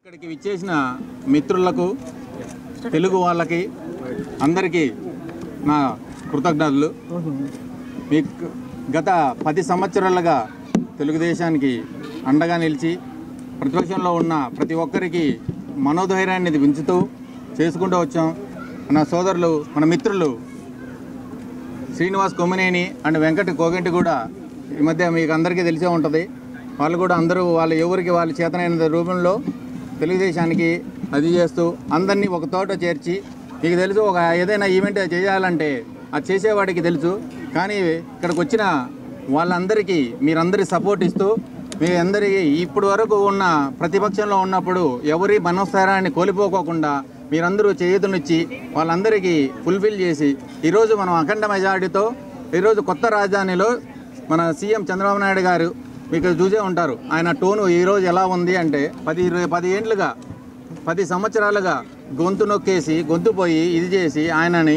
ఇక్కడికి విచ్చేసిన మిత్రులకు తెలుగు వాళ్ళకి అందరికీ నా కృతజ్ఞతలు. మీకు గత 10 సంవత్సరాలుగా తెలుగుదేశానికి అండగా నిలిచి ప్రతిపక్షంలో ఉన్న ప్రతి ఒక్కరికి మనోధైర్యాన్ని పెంచుతూ చేసుకుంటూ వచ్చాం. మన సోదరులు, మన మిత్రులు శ్రీనివాస్ కొమ్మినేని అండ్ వెంకట కోగంటి కూడా ఈ మధ్య మీకు అందరికీ తెలిసే ఉంటుంది. వాళ్ళు కూడా అందరూ వాళ్ళ ఎవరికి వాళ్ళ చేతనైన రూపంలో తెలుగుదేశానికి అది చేస్తూ అందరినీ ఒక తోట చేర్చి, మీకు తెలుసు ఒక ఏదైనా ఈవెంట్ చేయాలంటే అది చేసేవాడికి తెలుసు, కానీ ఇక్కడికి వచ్చిన వాళ్ళందరికీ మీరందరి సపోర్ట్ ఇస్తూ మీ అందరికీ ఇప్పటి వరకు ఉన్న ప్రతిపక్షంలో ఉన్నప్పుడు ఎవరి మనోస్థైర్యాన్ని కోల్పోకోకుండా మీరందరూ చేయూతనిచ్చి వాళ్ళందరికీ ఫుల్ఫిల్ చేసి ఈరోజు మనం అఖండ మెజారిటీతో ఈరోజు కొత్త రాజధానిలో మన సీఎం చంద్రబాబు నాయుడు గారు మీకు చూసే ఉంటారు. ఆయన టోను ఈరోజు ఎలా ఉంది అంటే 10 సంవత్సరాలుగా గొంతు నొక్కేసి గొంతు పోయి ఇది చేసి ఆయనని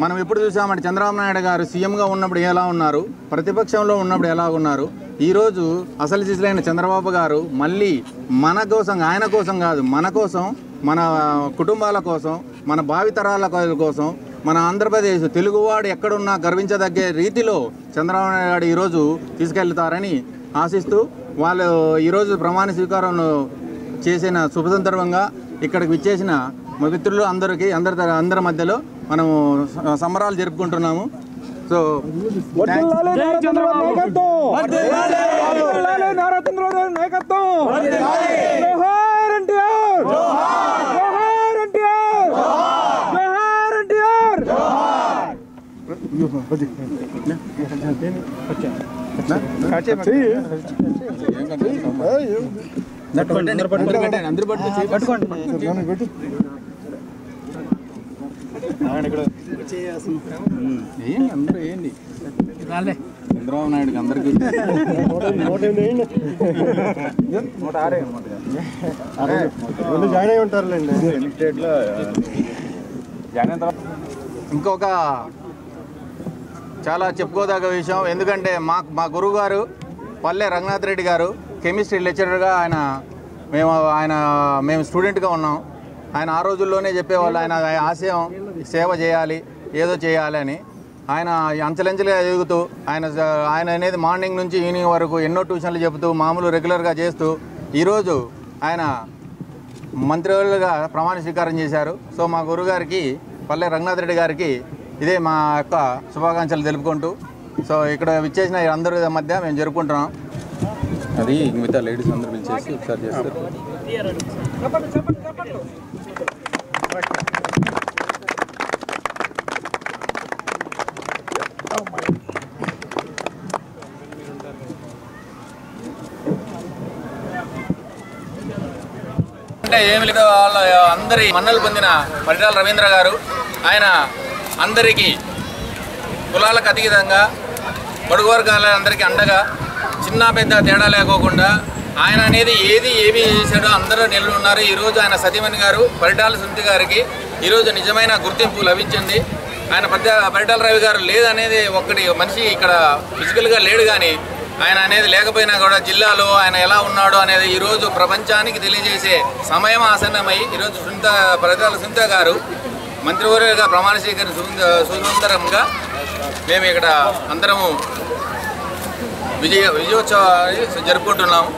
మనం ఎప్పుడు చూసామంటే చంద్రబాబు నాయుడు గారు సీఎంగా ఉన్నప్పుడు ఎలా ఉన్నారు, ప్రతిపక్షంలో ఉన్నప్పుడు ఎలా ఉన్నారు. ఈరోజు అసలు సిసలైన చంద్రబాబు గారు మళ్ళీ మన కోసం, ఆయన కోసం కాదు, మన కోసం, మన కుటుంబాల కోసం, మన భావితరాల కోసం, మన ఆంధ్రప్రదేశ్ తెలుగువాడు ఎక్కడున్నా గర్వించదగ్గే రీతిలో చంద్రబాబు నాయుడు గారు ఈరోజు తీసుకెళ్తారని ఆశిస్తూ వాళ్ళు ఈరోజు ప్రమాణ స్వీకారం చేసిన శుభ సందర్భంగా ఇక్కడికి విచ్చేసిన మిత్రులు అందరికీ అందరి మధ్యలో మనము సంబరాలు జరుపుకుంటున్నాము. సో అందరూ ఏంటి చంద్రబాబు నాయుడుకి అందరికీ జాయిన్ అయి ఉంటారులేండి. ఇంకొక చాలా చెప్పుకోదగ్గ విషయం, ఎందుకంటే మా గురువు గారు పల్లె రంగనాథ్ రెడ్డి గారు కెమిస్ట్రీ లెక్చరర్గా మేము స్టూడెంట్గా ఉన్నాం. ఆయన ఆ రోజుల్లోనే చెప్పేవాళ్ళు, ఆయన ఆశయం సేవ చేయాలి, ఏదో చేయాలి అని. ఆయన అంచెలంచెలుగా ఎదుగుతూ ఆయన అనేది మార్నింగ్ నుంచి ఈవినింగ్ వరకు ఎన్నో ట్యూషన్లు చెబుతూ మామూలు రెగ్యులర్గా చేస్తూ ఈరోజు ఆయన మంత్రివర్యులుగా ప్రమాణ స్వీకారం చేశారు. సో మా గురుగారికి పల్లె రంగనాథ్ రెడ్డి గారికి ఇదే మా యొక్క శుభాకాంక్షలు తెలుపుకుంటూ, సో ఇక్కడ విచ్చేసిన అందరి మధ్య మేము జరుపుకుంటున్నాం. అది మిగతా లేడీస్ అందరూ పిలిచేసి ఒకసారి చేస్తారు. అంటే ఏమి లేదు, వాళ్ళ అందరి మన్నలు పొందిన పరిటాల రవీంద్ర గారు ఆయన అందరికీ కులాలకు అతీతంగా పొడుగు వర్గాలందరికీ అండగా చిన్న పెద్ద తేడా లేకోకుండా ఆయన అనేది ఏమి చేశాడో అందరూ నిలబడి ఉన్నారు. ఈరోజు ఆయన సతీమణి గారు పరిటాల సునీత గారికి ఈరోజు నిజమైన గుర్తింపు లభించింది. ఆయన పరిటాల రవి గారు లేదనేది ఒక్కటి మనిషి ఇక్కడ ఫిజికల్గా లేడు, కానీ ఆయన అనేది లేకపోయినా కూడా జిల్లాలో ఆయన ఎలా ఉన్నాడో అనేది ఈరోజు ప్రపంచానికి తెలియజేసే సమయం ఆసన్నమై ఈరోజు పరిటాల సునీత గారు మంత్రివర్యులుగా ప్రమాణ స్వీకారం సుందరంగా మేము ఇక్కడ అందరము విజయోత్సవాన్ని జరుపుకుంటున్నాము.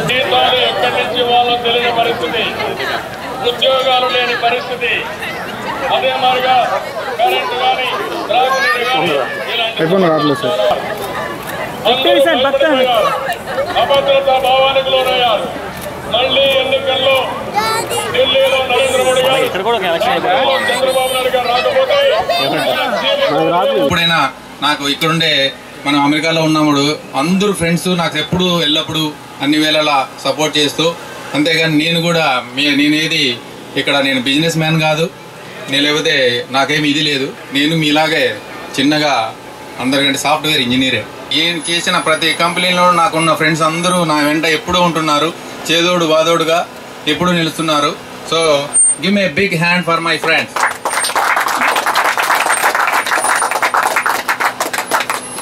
జీతాలు ఎక్కడి నుంచి వాళ్ళో తెలియని పరిస్థితి, ఉద్యోగాలు లేని పరిస్థితి, అదే మాదిరిగా కరెంటు కానీ త్రాగునీరు కానీ అభద్రతా భావానికి లోనయ్యారు. మళ్ళీ ఎన్నికల్లో ఢిల్లీలో నరేంద్ర మోడీ గారు చంద్రబాబు నాయుడు గారు రాకపోతే ఎప్పుడైనా నాకు ఇక్కడుండే మనం అమెరికాలో ఉన్నప్పుడు అందరూ ఫ్రెండ్స్ నాకు ఎప్పుడు ఎల్లప్పుడు అన్ని వేళలా సపోర్ట్ చేస్తూ, అంతేగాని నేను కూడా నేనేది ఇక్కడ నేను బిజినెస్ మ్యాన్ కాదు, నేను లేకపోతే నాకేమి ఇది లేదు. నేను మీలాగే చిన్నగా అందరికంటే సాఫ్ట్వేర్ ఇంజనీరే. నేను చేసిన ప్రతి కంపెనీలో నాకున్న ఫ్రెండ్స్ అందరూ నా వెంట ఎప్పుడూ ఉంటున్నారు, చేదోడు బాదోడుగా ఎప్పుడూ నిలుస్తున్నారు. So give me a big hand for my friends.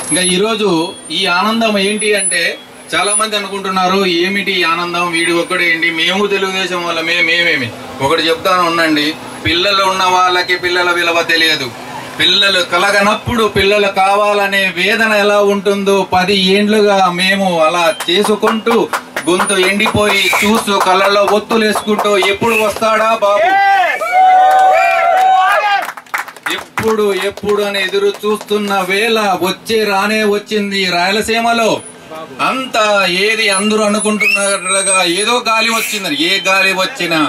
ఇంకా ఈరోజు ఈ ఆనందం ఏంటి అంటే, చాలా మంది అనుకుంటున్నారు ఏమిటి ఆనందం, వీడు ఒక్కడేంటి, మేము తెలుగుదేశం వాళ్ళమే, మేమేమి. ఒకటి చెప్తాను ఉండండి, పిల్లలు ఉన్న వాళ్ళకి పిల్లల విలువ తెలియదు. పిల్లలు కలగనప్పుడు పిల్లలు కావాలనే వేదన ఎలా ఉంటుందో 10 ఏండ్లుగా మేము అలా చేసుకుంటూ గొంతు ఎండిపోయి చూస్తూ కళ్ళల్లో ఒత్తులు వేసుకుంటూ ఎప్పుడు వస్తాడా బాబు, ఎప్పుడు అని ఎదురు చూస్తున్న వేళ రానే వచ్చింది. రాయలసీమలో అంతా ఏది అందరూ అనుకుంటున్నట్టుగా ఏదో గాలి వచ్చిందని, ఏ గాలి వచ్చినా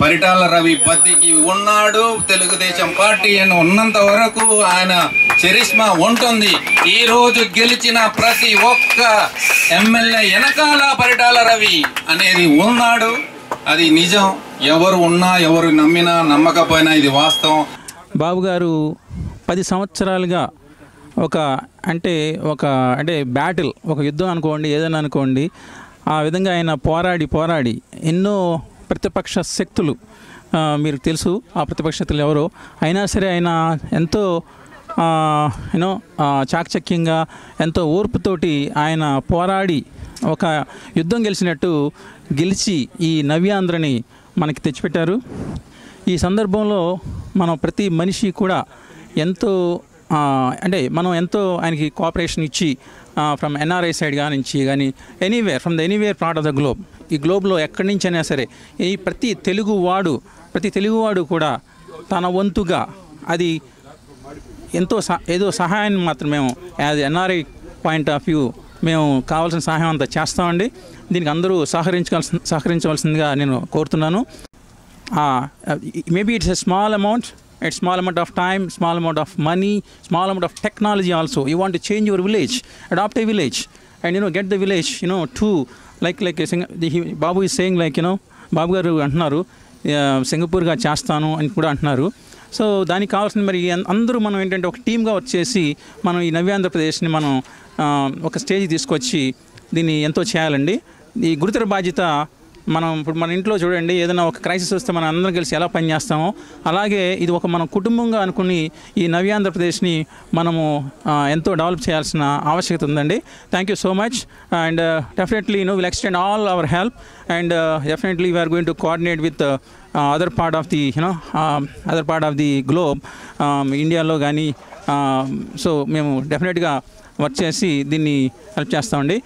పరిటాల రవి బతికి ఉన్నాడు. తెలుగుదేశం పార్టీ అని ఉన్నంత వరకు ఆయన చరిష్మా ఉంటుంది. ఈ రోజు గెలిచిన ప్రతి ఒక్క ఎమ్మెల్యే వెనకాల పరిటాల రవి అనేది ఉన్నాడు. అది నిజం. ఎవరు ఉన్నా ఎవరు నమ్మినా నమ్మకపోయినా ఇది వాస్తవం. బాబు గారు 10 సంవత్సరాలుగా అంటే బ్యాటిల్, ఒక యుద్ధం అనుకోండి, ఏదైనా అనుకోండి, ఆ విధంగా ఆయన పోరాడి ఎన్నో ప్రతిపక్ష శక్తులు, మీరు తెలుసు ఆ ప్రతిపక్ష శక్తులు ఎవరో, అయినా సరే ఆయన ఎంతో చాకచక్యంగా ఎంతో ఓర్పుతోటి ఆయన పోరాడి ఒక యుద్ధం గెలిచి ఈ నవ్యాంధ్రని మనకి తెచ్చిపెట్టారు. ఈ సందర్భంలో మనం ప్రతి మనిషి కూడా ఎంతో మనం ఎంతో ఆయనకి కోఆపరేషన్ ఇచ్చి ఫ్రమ్ ఎన్ఆర్ఐ సైడ్ కానీ from the anywhere part of the globe, ఈ గ్లోబ్లో ఎక్కడి నుంచి అయినా సరే ఈ ప్రతి తెలుగువాడు కూడా తన వంతుగా అది ఏదో సహాయాన్ని మాత్రం మేము as NRI point of view మేము కావాల్సిన సహాయం అంతా చేస్తామండి. దీనికి అందరూ సహకరించవలసిందిగా నేను కోరుతున్నాను. Maybe it's a small amount of time, small amount of money, small amount of technology also. You want to change your village, adopt a village, and get the village to like Babu is saying, Babu garu antunaru Singapore ga chestanu ani kuda antunaru. So దానికి కావాల్సిన మరి అందరూ మనం ఏంటంటే ఒక టీమ్గా వచ్చేసి మనం ఈ నవ్యాంధ్రప్రదేశ్ని మనం ఒక స్టేజ్ తీసుకొచ్చి దీన్ని ఎంతో చేయాలండి. ఈ గురుతర బాధ్యత ఇప్పుడు మన ఇంట్లో చూడండి, ఏదైనా ఒక క్రైసిస్ వస్తే మనం అందరం కలిసి ఎలా పనిచేస్తామో అలాగే ఇది ఒక మనం కుటుంబంగా అనుకుని ఈ నవ్యాంధ్రప్రదేశ్ని మనము ఎంతో డెవలప్ చేయాల్సిన ఆవశ్యకత ఉందండి. Thank you so much. And definitely will extend all our help and definitely we are going to coordinate with other part of the globe, ఇండియాలో కానీ. సో మేము డెఫినెట్గా వర్క్ చేసి దీన్ని హెల్ప్ చేస్తామండి.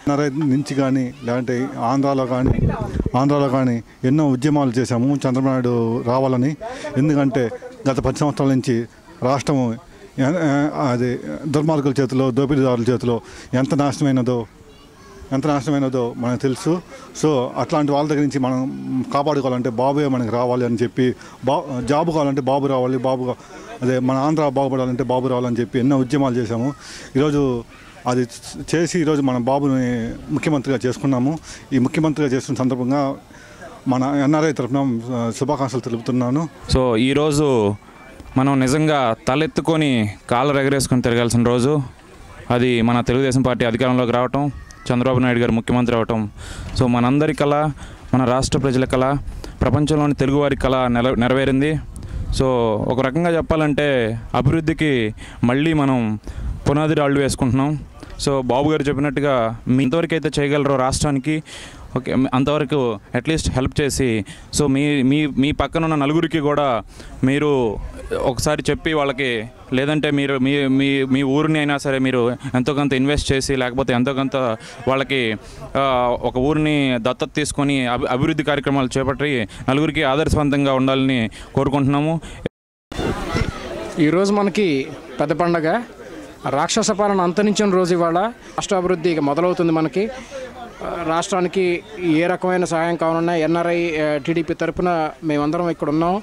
నుంచి కానీ లేదంటే ఆంధ్రాలో కానీ ఎన్నో ఉద్యమాలు చేశాము చంద్రబాబు నాయుడు రావాలని. ఎందుకంటే గత 10 సంవత్సరాల నుంచి రాష్ట్రం అది దుర్మార్గుల చేతిలో, దోపిడీదారుల చేతిలో ఎంత నాశనమైనదో మనకు తెలుసు. సో అట్లాంటి వాళ్ళ దగ్గర నుంచి మనం కాపాడుకోవాలంటే బాబే మనకి రావాలి అని చెప్పి, జాబు కావాలంటే బాబు రావాలి, మన ఆంధ్ర బాగుపడాలంటే బాబు రావాలని చెప్పి ఎన్నో ఉద్యమాలు చేశాము. ఈరోజు అది చేసి ఈరోజు మన బాబుని ముఖ్యమంత్రిగా చేసుకున్నాము. ఈ ముఖ్యమంత్రిగా చేస్తున్న సందర్భంగా మన ఎన్ఆర్ఐ తరఫున శుభాకాంక్షలు తెలుపుతున్నాను. సో ఈరోజు మనం నిజంగా తలెత్తుకొని కాళ్ళు ఎగరేసుకొని తిరగాల్సిన రోజు. అది మన తెలుగుదేశం పార్టీ అధికారంలోకి రావటం, చంద్రబాబు నాయుడు గారు ముఖ్యమంత్రి అవటం. సో మనందరి కళ, మన రాష్ట్ర ప్రజల కళ, ప్రపంచంలోని తెలుగువారి కళ నెరవేరింది. సో ఒక రకంగా చెప్పాలంటే అభివృద్ధికి మళ్ళీ మనం పునాది రాళ్ళు వేసుకుంటున్నాం. సో బాబు గారు చెప్పినట్టుగా మీ ఇంతవరకు అయితే చేయగలరో రాష్ట్రానికి, ఓకే, అంతవరకు అట్లీస్ట్ హెల్ప్ చేసి, సో మీ పక్కన ఉన్న నలుగురికి కూడా మీరు ఒకసారి చెప్పి వాళ్ళకి, లేదంటే మీరు మీ ఊరిని అయినా సరే మీరు ఎంతో కొంత ఇన్వెస్ట్ చేసి, లేకపోతే ఎంతో కొంత వాళ్ళకి ఒక ఊరిని దత్తత తీసుకొని అభివృద్ధి కార్యక్రమాలు చేపట్టి నలుగురికి ఆదర్శవంతంగా ఉండాలని కోరుకుంటున్నాము. ఈరోజు మనకి పెద్ద పండగ, రాక్షస పాలన అంతరించిన రోజు ఇవాళ. రాష్ట్ర అభివృద్ధి ఇక మొదలవుతుంది. మనకి రాష్ట్రానికి ఏ రకమైన సహాయం కావాలన్నా ఎన్ఆర్ఐ టీడీపీ తరఫున మేమందరం ఇక్కడ ఉన్నాం.